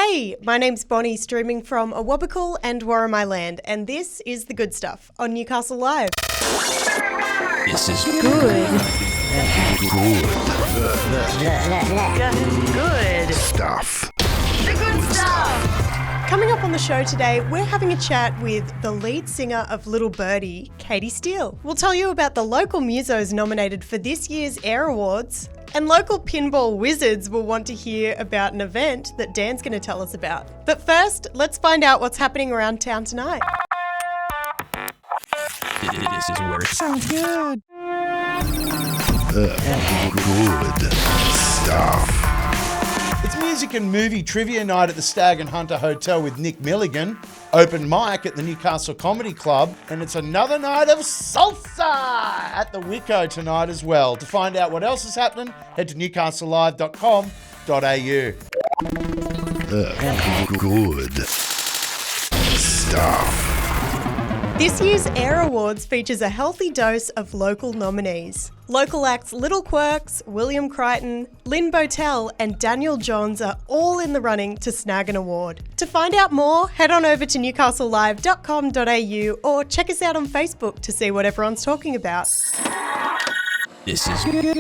Hey, my name's Bonnie, streaming from Awabakal and Warramai Land, and this is The Good Stuff on Newcastle Live. This is Good stuff. The good stuff. Coming up on the show today, we're having a chat with the lead singer of Little Birdie, Katy Steele. We'll tell you about the local musos nominated for this year's Air Awards, and local pinball wizards will want to hear about an event that Dan's going to tell us about. But first, let's find out what's happening around town tonight. This is where it Sounds good. good stuff. It's music and movie trivia night at the Stag and Hunter Hotel with Nick Milligan, open mic at the Newcastle Comedy Club, and it's another night of salsa at the Wicco tonight as well. To find out what else is happening, head to newcastlelive.com.au. Good stuff. This year's Air Awards features a healthy dose of local nominees. Local acts Little Quirks, William Crichton, Lynn Botel and Daniel Johns are all in the running to snag an award. To find out more, head on over to newcastlelive.com.au or check us out on Facebook to see what everyone's talking about. This is Good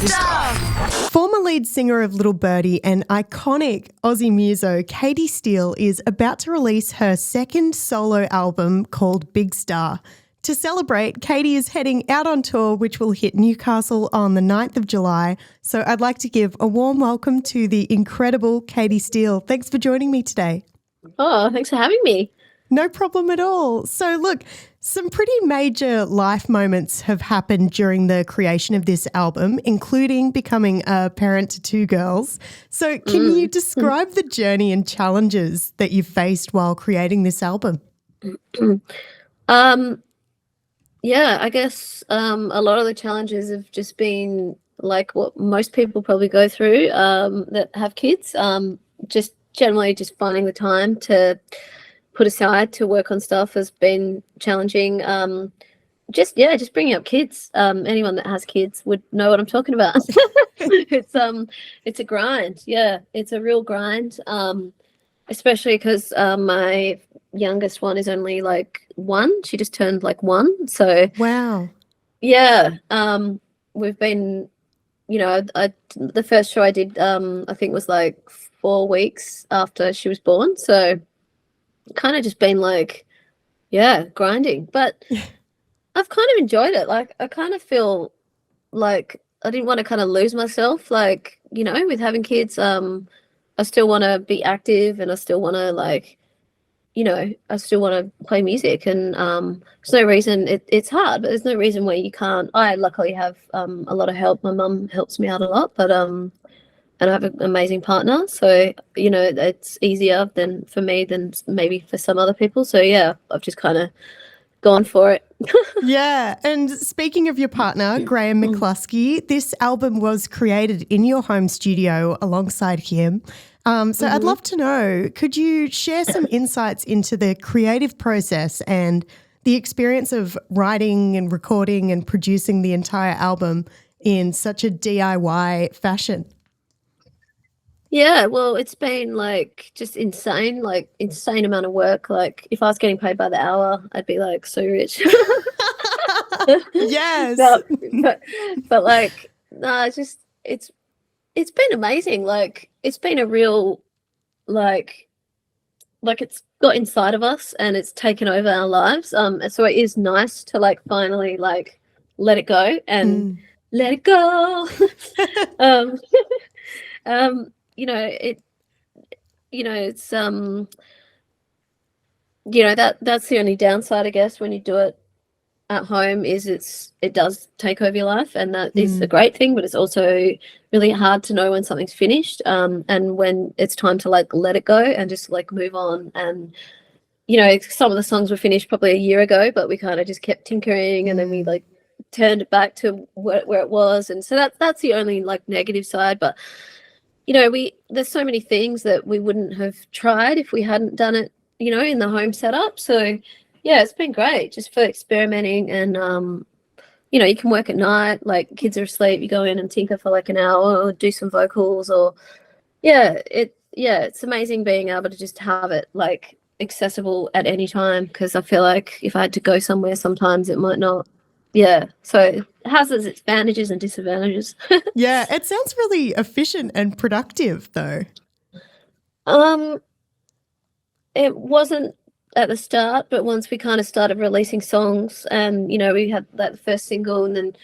stuff. Former lead singer of Little Birdie and iconic Aussie muso Katy Steele is about to release her second solo album called Big Star. To celebrate, Katy is heading out on tour, which will hit Newcastle on the 9th of July. So I'd like to give a warm welcome to the incredible Katy Steele. Thanks for joining me today. Oh, thanks for having me. No problem at all. So look, some pretty major life moments have happened during the creation of this album, including becoming a parent to two girls. So can you describe the journey and challenges that you've faced while creating this album? Yeah, I guess a lot of the challenges have just been like what most people probably go through that have kids. Just generally just finding the time to put aside to work on stuff has been challenging. Just bringing up kids. Anyone that has kids would know what I'm talking about. It's a grind. Yeah, it's a real grind. Especially because my youngest one is only like 1. She just turned like 1. So Wow. yeah, we've been, the first show I did, I think was like 4 weeks after she was born. So kind of just been like, yeah, grinding. But I've kind of enjoyed it. Like I kind of feel like I didn't want to kind of lose myself. Like, with having kids, I still want to be active and I still want to I still want to play music, and there's no reason it's hard, but there's no reason where you can't. I luckily have a lot of help. My mum helps me out a lot, but and I have an amazing partner, so it's easier than for me than maybe for some other people. So yeah, I've just kind of gone for it. Yeah. And speaking of your partner, Graham McCluskey, this album was created in your home studio alongside him. So I'd love to know, could you share some insights into the creative process and the experience of writing and recording and producing the entire album in such a DIY fashion? Yeah, well, it's been like just insane amount of work. Like if I was getting paid by the hour, I'd be like so rich. Yes. but like, no, it's been amazing. Like it's been a real like it's got inside of us and it's taken over our lives. So it is nice to like finally like let it go and let it go. That's the only downside, I guess, when you do it at home is it does take over your life, and that is a great thing, but it's also really hard to know when something's finished, and when it's time to like let it go and just like move on. And some of the songs were finished probably a year ago, but we kind of just kept tinkering and then we like turned it back to where it was, and so that's the only like negative side. But there's so many things that we wouldn't have tried if we hadn't done it, in the home setup. So yeah, it's been great just for experimenting. And you can work at night, like kids are asleep, you go in and tinker for like an hour or do some vocals, or yeah, it's amazing being able to just have it like accessible at any time, because I feel like if I had to go somewhere sometimes it might not. Yeah, so it has its advantages and disadvantages. Yeah, it sounds really efficient and productive though. It wasn't at the start, but once we kind of started releasing songs and, you know, we had that first single and then,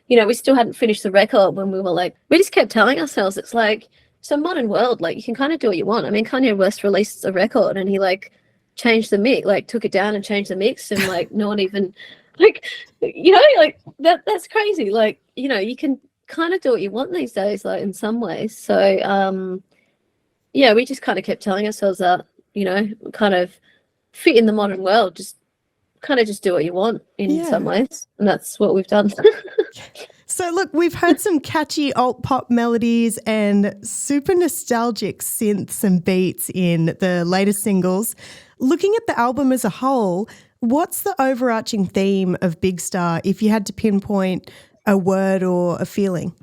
you know, we still hadn't finished the record when we were like, we just kept telling ourselves, it's like, it's a modern world, like you can kind of do what you want. I mean, Kanye West released a record and he like changed the mix, like took it down and changed the mix, and like no one even like, you know, like that's crazy. Like, you know, you can kind of do what you want these days, like in some ways. So yeah, we just kind of kept telling ourselves that, you know, kind of fit in the modern world, just kind of just do what you want in some ways, and that's what we've done. So look, we've heard some catchy alt pop melodies and super nostalgic synths and beats in the latest singles. Looking at the album as a whole, what's the overarching theme of Big Star if you had to pinpoint a word or a feeling?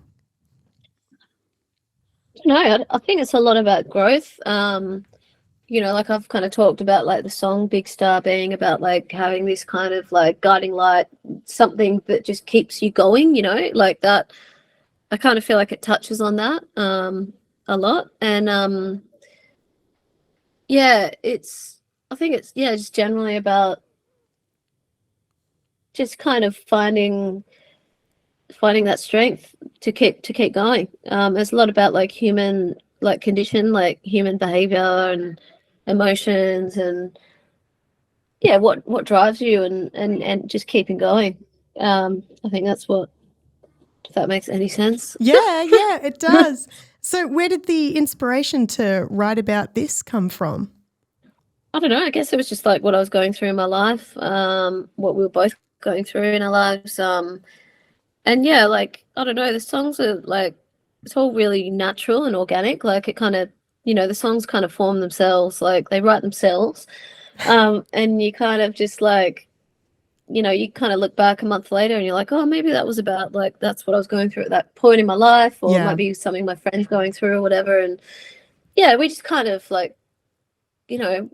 No, I think it's a lot about growth. You know, like I've kind of talked about like the song Big Star being about like having this kind of like guiding light, something that just keeps you going, you know, like that. I kind of feel like it touches on that a lot. And yeah, I think it's just generally about just kind of finding that strength to keep going. There's a lot about like human like condition, like human behavior and emotions, and yeah, what drives you and just keeping going. I think that's what, if that makes any sense. Yeah, it does. So where did the inspiration to write about this come from? I don't know, I guess it was just like what I was going through in my life, what we were both going through in our lives, and yeah, like I don't know, the songs are like, it's all really natural and organic. Like it kind of, you know, the songs kind of form themselves, like they write themselves. And you kind of just like, you know, you kind of look back a month later and you're like, oh, maybe that was about like, that's what I was going through at that point in my life, or it might be something my friend's going through or whatever. And yeah, we just kind of like, you know,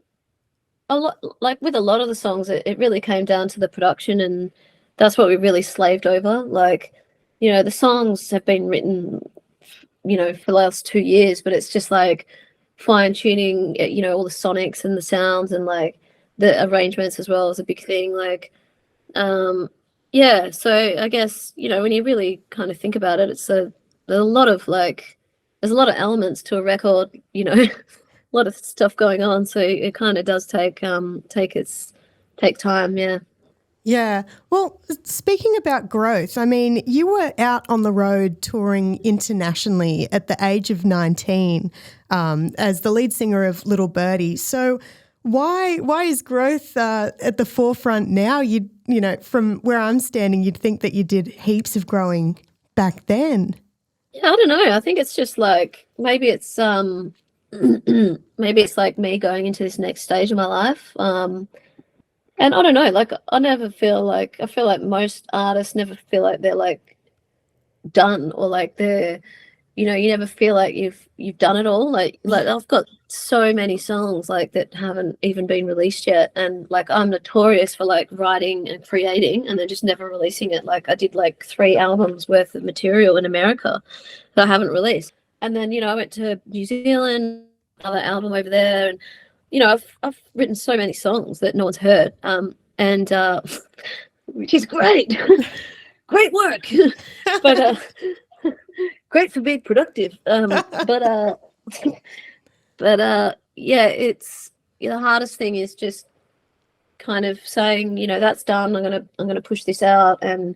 a lot, like with a lot of the songs, it really came down to the production, and that's what we really slaved over. Like, you know, the songs have been written, you know, for the last 2 years, but it's just like fine tuning, you know, all the sonics and the sounds and like the arrangements as well is a big thing. Like, yeah, so I guess, you know, when you really kind of think about it, there's a lot of elements to a record, you know, a lot of stuff going on. So it kind of does take time. Yeah. Yeah. Well, speaking about growth, I mean, you were out on the road touring internationally at the age of 19 as the lead singer of Little Birdie. So why is growth at the forefront now? You know, from where I'm standing, you'd think that you did heaps of growing back then. Yeah, I don't know. I think it's just like maybe it's maybe it's like me going into this next stage of my life. And I don't know, like I feel like most artists never feel like they're like done, or like they're, you know, you never feel like you've done it all. Like I've got so many songs like that haven't even been released yet, and like I'm notorious for like writing and creating and then just never releasing it. Like I did like 3 albums worth of material in America that I haven't released, and then, you know, I went to New Zealand, another album over there, and you know, I've written so many songs that no one's heard, and which is great, great work, but great for being productive. But yeah, it's, you know, the hardest thing is just kind of saying, you know, that's done. I'm gonna push this out, and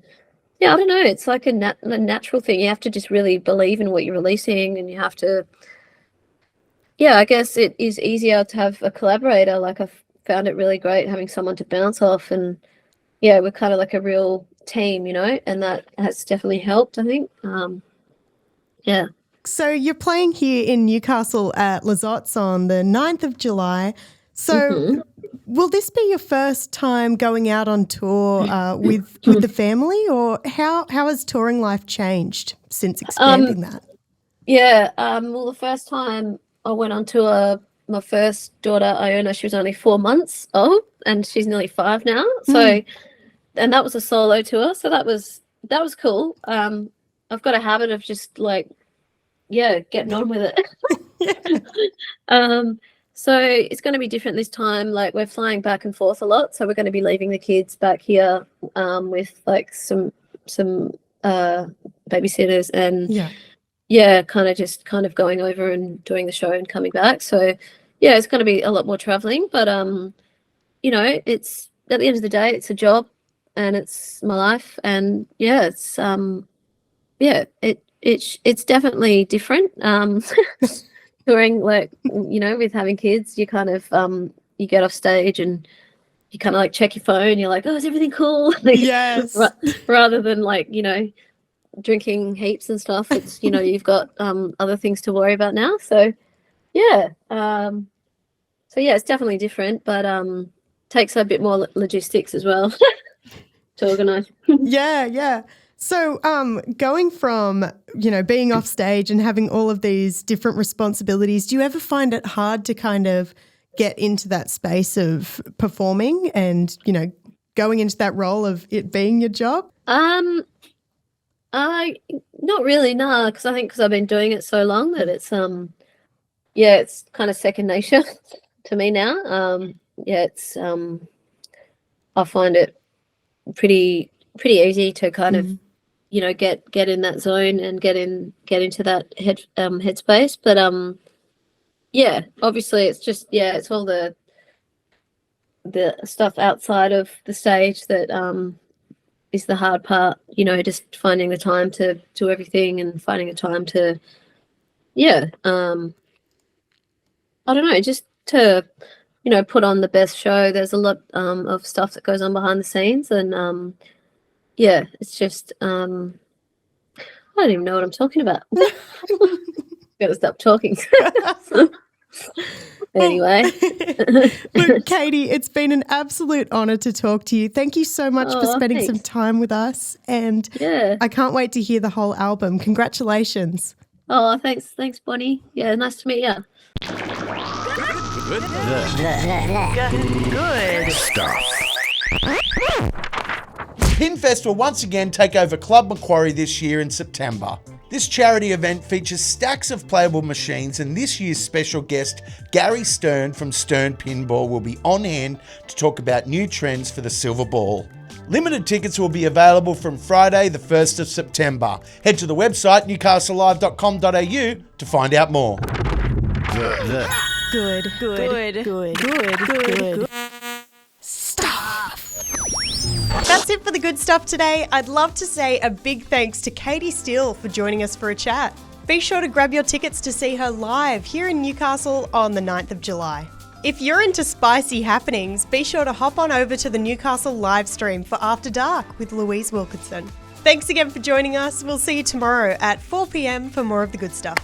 yeah, I don't know. It's like a natural thing. You have to just really believe in what you're releasing, and you have to. Yeah, I guess it is easier to have a collaborator. Like I've found it really great having someone to bounce off, and yeah, we're kind of like a real team, you know, and that has definitely helped, I think. Yeah. So you're playing here in Newcastle at Lizottes on the 9th of July. So will this be your first time going out on tour with the family, or how has touring life changed since expanding that? Yeah, well, the first time I went on to my first daughter, Iona. She was only 4 months old, and she's nearly 5 now. So, and that was a solo tour. So that was cool. I've got a habit of just like, getting on with it. So it's going to be different this time. Like we're flying back and forth a lot. So we're going to be leaving the kids back here with like some babysitters and kind of going over and doing the show and coming back. So it's going to be a lot more traveling. But it's at the end of the day, it's a job and it's my life. And it's it's definitely different. Touring, like, with having kids, you kind of you get off stage and you kind of like check your phone. You're like, oh, is everything cool? Like, Yes. Rather than like drinking heaps and stuff. It's you've got other things to worry about now. So it's definitely different, but takes a bit more logistics as well to organise. Yeah. So going from, being off stage and having all of these different responsibilities, do you ever find it hard to kind of get into that space of performing and, going into that role of it being your job? I not really, no, because I think because I've been doing it so long that it's it's kind of second nature to me now. It's I find it pretty easy to kind of get in that zone and get into that headspace. But obviously it's just it's all the stuff outside of the stage that is the hard part. Just finding the time to do everything and finding the time to I don't know, just to put on the best show. There's a lot of stuff that goes on behind the scenes, and it's just I don't even know what I'm talking about. Gotta stop talking. Anyway. Look, Katy, it's been an absolute honour to talk to you. Thank you so much for spending some time with us, and I can't wait to hear the whole album. Congratulations. Oh, thanks Bonnie. Yeah, nice to meet you. Good Stuff. Pinfest will once again take over Club Macquarie this year in September. This charity event features stacks of playable machines, and this year's special guest, Gary Stern from Stern Pinball, will be on hand to talk about new trends for the silver ball. Limited tickets will be available from Friday the 1st of September. Head to the website newcastlelive.com.au to find out more. Good Stuff. That's it for the good stuff today. I'd love to say a big thanks to Katy Steele for joining us for a chat. Be sure to grab your tickets to see her live here in Newcastle on the 9th of July. If you're into spicy happenings, be sure to hop on over to the Newcastle live stream for After Dark with Louise Wilkinson. Thanks again for joining us. We'll see you tomorrow at 4 p.m. for more of the good stuff.